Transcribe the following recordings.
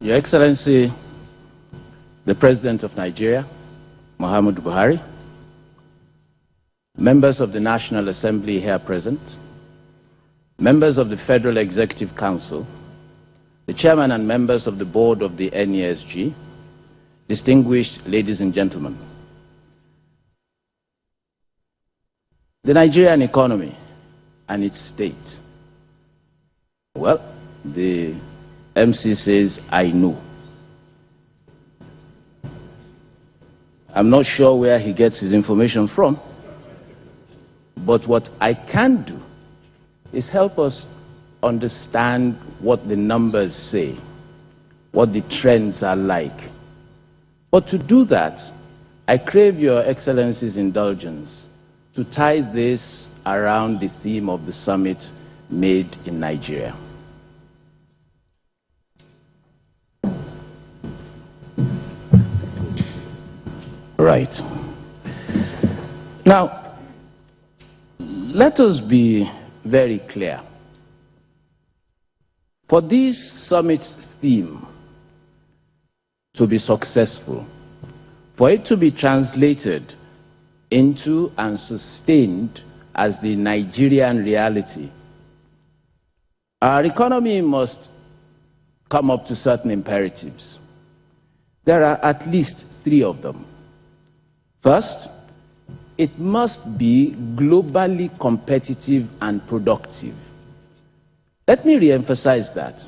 Your Excellency, the President of Nigeria, Muhammadu Buhari, members of the National Assembly here present, members of the Federal Executive Council, the Chairman and members of the Board of the NESG, distinguished ladies and gentlemen. The Nigerian economy and its state. Well, the MC says, I know. I'm not sure where he gets his information from, but what I can do is help us understand what the numbers say, what the trends are like. But to do that, I crave Your Excellency's indulgence to tie this around the theme of the summit made in Nigeria. Right. Now, let us be very clear. For this summit's theme to be successful, for it to be translated into and sustained as the Nigerian reality, our economy must come up to certain imperatives. There are at least 3 of them. First, it must be globally competitive and productive. Let me re-emphasize that,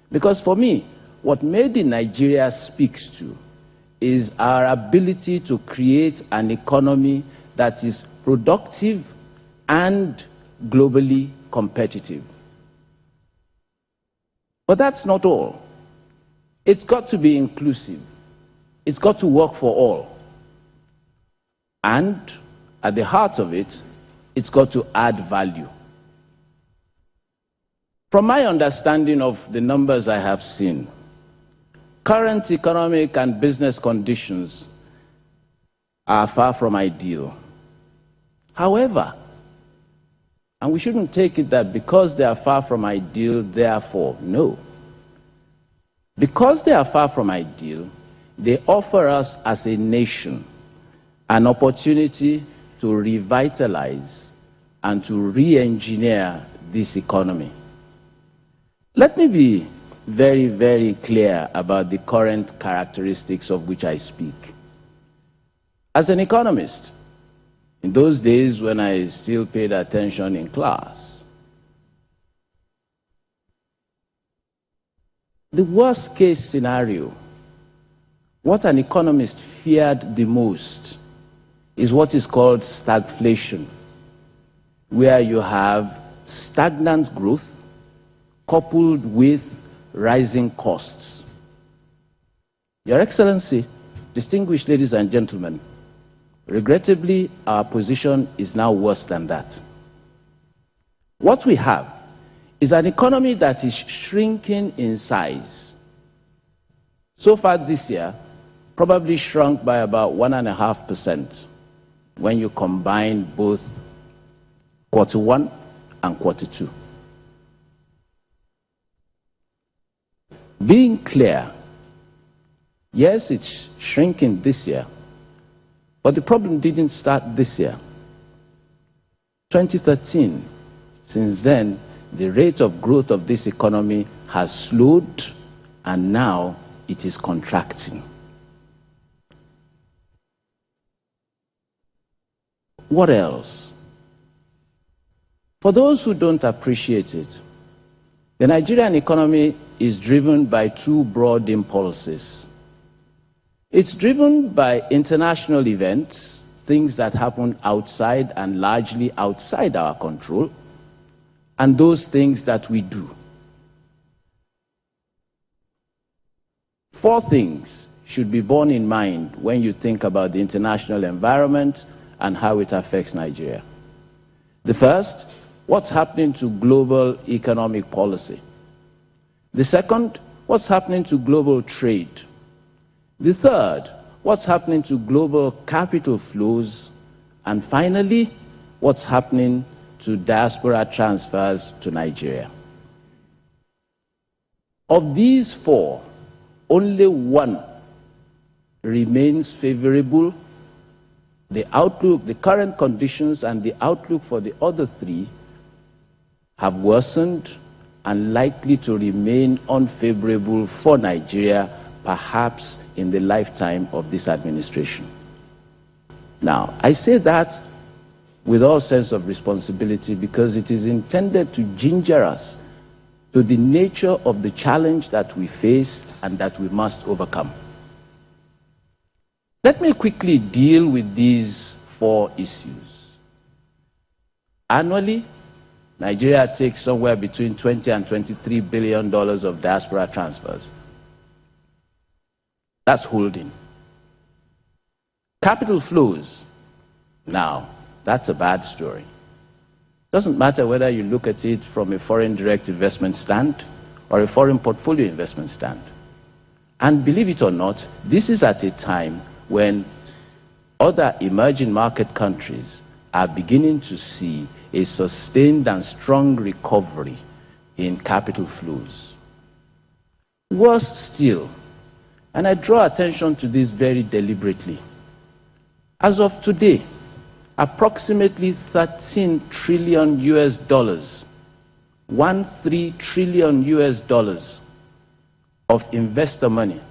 because for me, what Made in Nigeria speaks to is our ability to create an economy that is productive and globally competitive. But that's not all. It's got to be inclusive. It's got to work for all. And at the heart of it, it's got to add value. From my understanding of the numbers I have seen, current economic and business conditions are far from ideal. However, and we shouldn't take it that because they are far from ideal, therefore, no. Because they are far from ideal, they offer us as a nation an opportunity to revitalize and to re-engineer this economy. Let me be very, very clear about the current characteristics of which I speak. As an economist, in those days when I still paid attention in class, the worst case scenario, what an economist feared the most, is what is called stagflation, where you have stagnant growth coupled with rising costs. Your Excellency, distinguished ladies and gentlemen, regrettably, our position is now worse than that. What we have is an economy that is shrinking in size. So far this year, probably shrunk by about 1.5% when you combine both Q1 and Q2. Being clear, yes, it's shrinking this year, but the problem didn't start this year. 2013, since then, the rate of growth of this economy has slowed, and now it is contracting. What else? For those who don't appreciate it, the Nigerian economy is driven by 2 broad impulses. It's driven by international events, things that happen outside and largely outside our control, and those things that we do. 4 things should be borne in mind when you think about the international environment and how it affects Nigeria. The first, what's happening to global economic policy. The second, what's happening to global trade. The third, what's happening to global capital flows. And finally, what's happening to diaspora transfers to Nigeria. Of these 4, only one remains favorable. The outlook, the current conditions and the outlook for the other three have worsened and likely to remain unfavorable for Nigeria, perhaps in the lifetime of this administration. Now, I say that with all sense of responsibility because it is intended to ginger us to the nature of the challenge that we face and that we must overcome. Let me quickly deal with these four issues. Annually, Nigeria takes somewhere between $20 and $23 billion of diaspora transfers. That's holding. Capital flows. Now, that's a bad story. Doesn't matter whether you look at it from a foreign direct investment stand or a foreign portfolio investment stand. And believe it or not, this is at a time when other emerging market countries are beginning to see a sustained and strong recovery in capital flows. Worse still, and I draw attention to this very deliberately, as of today, approximately 13 trillion US dollars, 13 trillion US dollars of investor money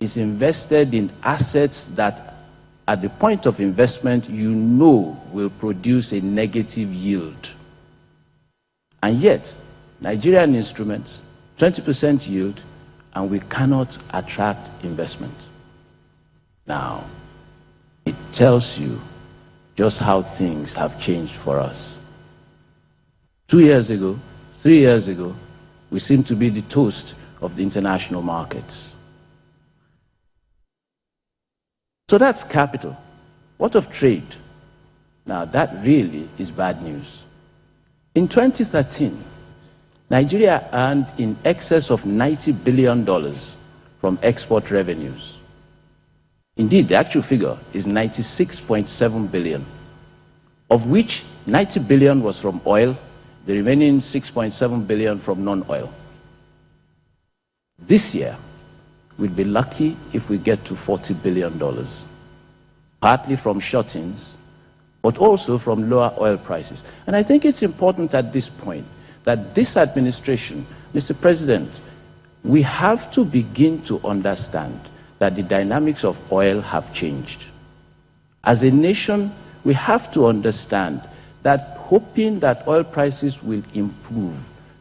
is invested in assets that at the point of investment you know will produce a negative yield. And yet, Nigerian instruments, 20% yield, and we cannot attract investment. Now, it tells you just how things have changed for us. 2 years ago, 3 years ago, we seemed to be the toast of the international markets. So that's capital. What of trade? Now that really is bad news. In 2013, Nigeria earned in excess of $90 billion from export revenues. Indeed, the actual figure is 96.7 billion, of which 90 billion was from oil, the remaining 6.7 billion from non-oil. This year, we'll be lucky if we get to $40 billion, partly from short-ins, but also from lower oil prices. And I think it's important at this point that this administration, Mr. President, we have to begin to understand that the dynamics of oil have changed. As a nation, we have to understand that hoping that oil prices will improve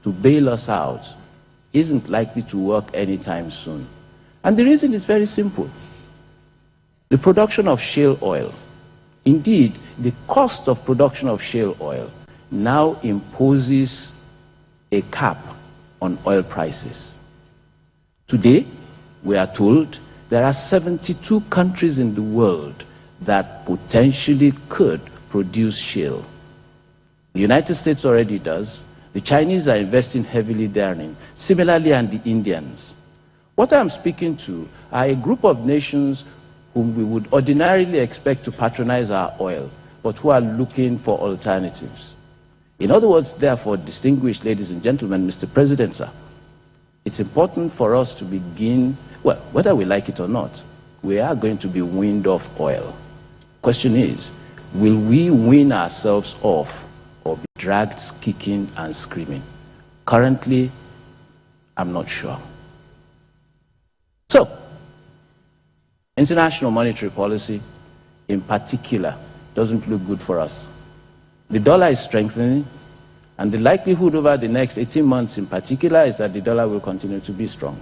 to bail us out isn't likely to work anytime soon. And the reason is very simple. The production of shale oil, indeed, the cost of production of shale oil now imposes a cap on oil prices. Today, we are told there are 72 countries in the world that potentially could produce shale. The United States already does. The Chinese are investing heavily therein. Similarly, and the Indians. What I'm speaking to are a group of nations whom we would ordinarily expect to patronize our oil, but who are looking for alternatives. In other words, therefore, distinguished ladies and gentlemen, Mr. President, sir, it's important for us to begin, well, whether we like it or not, we are going to be weaned off oil. Question is, will we wean ourselves off or be dragged kicking and screaming? Currently, I'm not sure. So, international monetary policy, in particular, doesn't look good for us. The dollar is strengthening, and the likelihood over the next 18 months in particular is that the dollar will continue to be strong.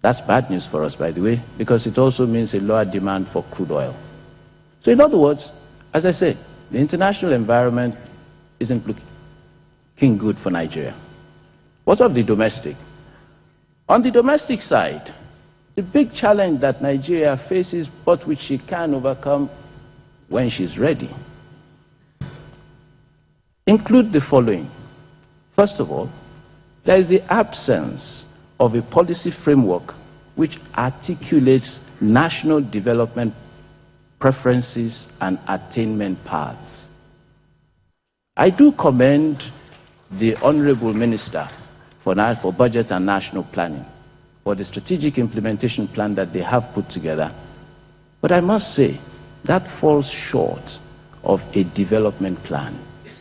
That's bad news for us, by the way, because it also means a lower demand for crude oil. So in other words, as I say, the international environment isn't looking good for Nigeria. What of the domestic? On the domestic side, the big challenge that Nigeria faces, but which she can overcome when she's ready, include the following. First of all, there is the absence of a policy framework which articulates national development preferences and attainment paths. I do commend the Honorable Minister for Budget and National Planning for the strategic implementation plan that they have put together. But I must say, that falls short of a development plan.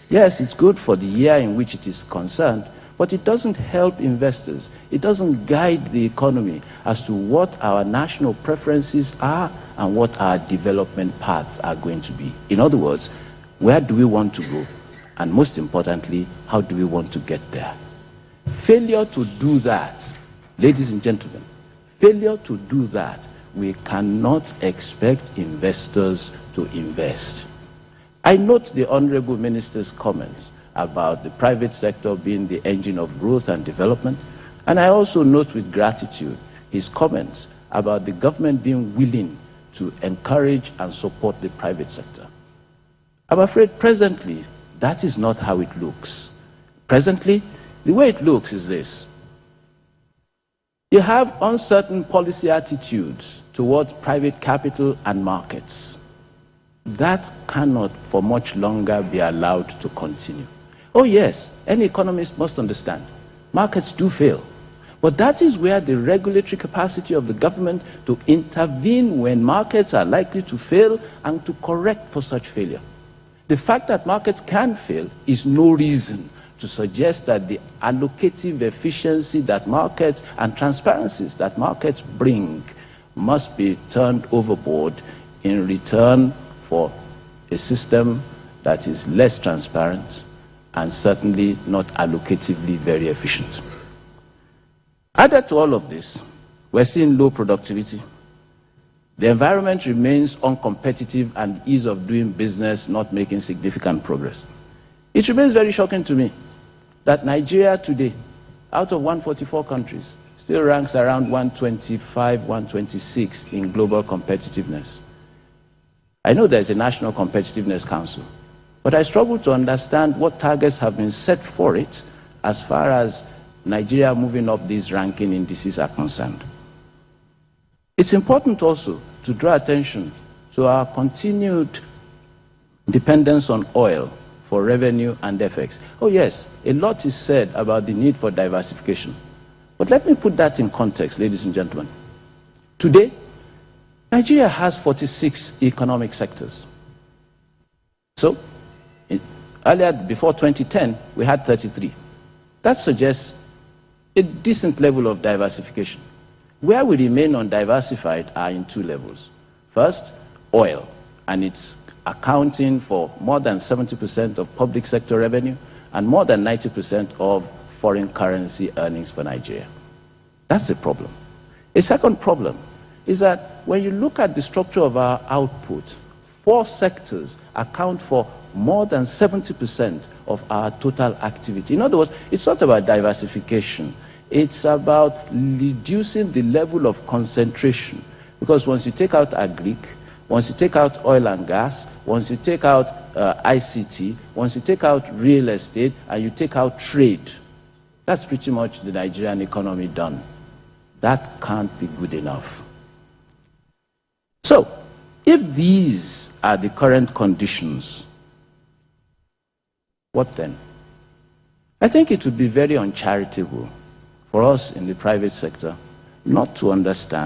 Yes, it's good for the year in which it is concerned, but it doesn't help investors. It doesn't guide the economy as to what our national preferences are and what our development paths are going to be. In other words, where do we want to go? And most importantly, how do we want to get there? Failure to do that, ladies and gentlemen, failure to do that, we cannot expect investors to invest. I note the Honorable Minister's comments about the private sector being the engine of growth and development, and I also note with gratitude his comments about the government being willing to encourage and support the private sector. I'm afraid presently, that is not how it looks. Presently, the way it looks is this. You have uncertain policy attitudes towards private capital and markets. That cannot for much longer be allowed to continue. Oh yes, any economist must understand, markets do fail. But that is where the regulatory capacity of the government to intervene when markets are likely to fail and to correct for such failure. The fact that markets can fail is no reason to suggest that the allocative efficiency that markets and transparencies that markets bring must be turned overboard in return for a system that is less transparent and certainly not allocatively very efficient. Added to all of this, we're seeing low productivity. The environment remains uncompetitive and ease of doing business not making significant progress. It remains very shocking to me that Nigeria today, out of 144 countries, still ranks around 125, 126 in global competitiveness. I know there's a National Competitiveness Council, but I struggle to understand what targets have been set for it as far as Nigeria moving up these ranking indices are concerned. It's important also to draw attention to our continued dependence on oil for revenue and FX. Oh yes, a lot is said about the need for diversification. But let me put that in context, ladies and gentlemen. Today, Nigeria has 46 economic sectors. So, earlier, before 2010, we had 33. That suggests a decent level of diversification. Where we remain undiversified are in two levels. First, oil, and it's accounting for more than 70% of public sector revenue and more than 90% of foreign currency earnings for Nigeria. That's a problem. A second problem is that when you look at the structure of our output, 4 sectors account for more than 70% of our total activity. In other words, it's not about diversification. It's about reducing the level of concentration. Because once you take out agric, once you take out oil and gas, once you take out ICT, once you take out real estate, and you take out trade, that's pretty much the Nigerian economy done. That can't be good enough. So, if these are the current conditions, what then? I think it would be very uncharitable for us in the private sector not to understand